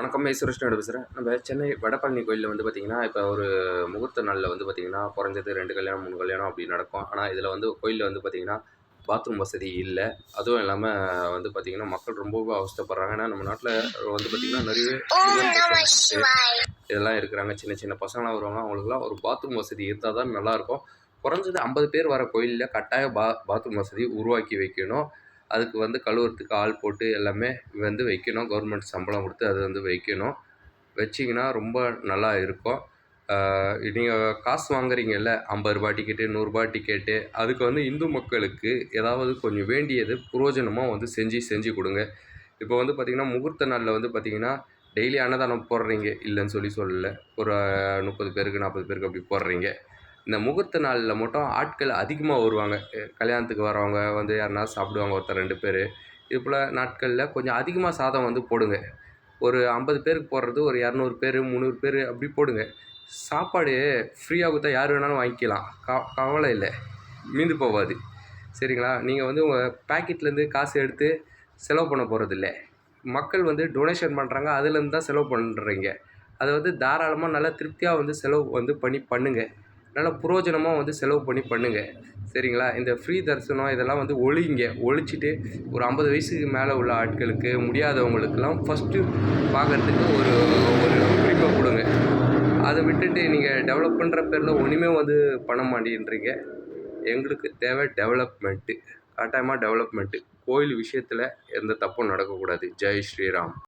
வணக்கம். சுரேஷ்னோட பேசுகிறேன். நம்ம சென்னை வடபழனி கோயிலில் வந்து பார்த்திங்கன்னா, இப்போ ஒரு முகூர்த்த நாளில் வந்து பார்த்திங்கன்னா, குறைஞ்சது 2 கல்யாணம் 3 கல்யாணம் அப்படி நடக்கும். ஆனால் இதில் வந்து கோயிலில் வந்து பார்த்திங்கன்னா, பாத்ரூம் வசதி இல்ல. அதுவும் இல்லாமல் வந்து பார்த்திங்கன்னா, மக்கள் ரொம்பவே அவஸ்தைப்படுறாங்க. ஏன்னா நம்ம நாட்டில் வந்து பார்த்திங்கன்னா, நிறையவே இதெல்லாம் இருக்கிறாங்க. சின்ன சின்ன பசங்களாம் வருவாங்க. அவங்களுக்குலாம் ஒரு பாத்ரூம் வசதி இருந்தால் தான் நல்லாயிருக்கும். குறைஞ்சது 50 பேர் வர கோயிலில் கட்டாயம் பாத்ரூம் வசதி உருவாக்கி வைக்கணும். அதுக்கு வந்து கழுவுறதுக்கு ஆள் போட்டு எல்லாமே வந்து வைக்கணும். கவர்மெண்ட் சம்பளம் கொடுத்து அது வந்து வைக்கணும். வச்சிங்கன்னா ரொம்ப நல்லா இருக்கும். நீங்கள் காசு வாங்குறீங்கல்ல, ரூ. 50 டிக்கெட்டு, ரூ. 100 டிக்கெட்டு, அதுக்கு வந்து இந்து மக்களுக்கு ஏதாவது கொஞ்சம் வேண்டியது புரோஜனமாக வந்து செஞ்சு கொடுங்க. இப்போ வந்து பார்த்திங்கன்னா, முகூர்த்த நாளில் வந்து பார்த்திங்கன்னா, டெய்லி அன்னதானம் போடுறீங்க, இல்லைன்னு சொல்லலை. ஒரு 30 பேருக்கு 40 பேருக்கு அப்படி போடுறீங்க. இந்த முகூர்த்த நாளில் மட்டும் ஆட்கள் அதிகமாக வருவாங்க. கல்யாணத்துக்கு வரவங்க வந்து யாருனா சாப்பிடுவாங்க, ஒருத்தர் 2 பேர். இது போல் நாட்களில் கொஞ்சம் அதிகமாக சாதம் வந்து போடுங்க. ஒரு 50 பேருக்கு போடுறது ஒரு 200 பேர் 300 பேர் அப்படி போடுங்க. சாப்பாடு ஃப்ரீயாக கொடுத்தா யார் வேணாலும் வாங்கிக்கலாம். கவலை இல்லை, மீந்து போகாது. சரிங்களா? நீங்கள் வந்து உங்கள் பேக்கெட்லேருந்து காசு எடுத்து செலவு பண்ண போகிறதில்ல. மக்கள் வந்து டொனேஷன் பண்ணுறாங்க, அதுலேருந்து தான் செலவு பண்ணுறீங்க. அதை வந்து தாராளமாக நல்லா திருப்தியாக வந்து செலவு வந்து பண்ணுங்கள். நல்லா புரோஜனமாக வந்து செலவு பண்ணி பண்ணுங்கள். சரிங்களா? இந்த ஃப்ரீ தரிசனம் இதெல்லாம் வந்து ஒழிச்சிட்டு ஒரு 50 வயசுக்கு மேலே உள்ள ஆட்களுக்கு, முடியாதவங்களுக்கெல்லாம் ஃபஸ்ட்டு பார்க்குறதுக்கு ஒரு உரிமை கொடுங்க. அதை விட்டுட்டு நீங்கள் டெவலப் பண்ணுற பேரில் ஒன்றுமே வந்து பண்ண மாட்டேன்றீங்க. எங்களுக்கு தேவை டெவலப்மெண்ட்டு, கட்டாயமாக டெவலப்மெண்ட்டு. கோயில் விஷயத்தில் எந்த தப்பும் நடக்கக்கூடாது. ஜெய் ஸ்ரீராம்.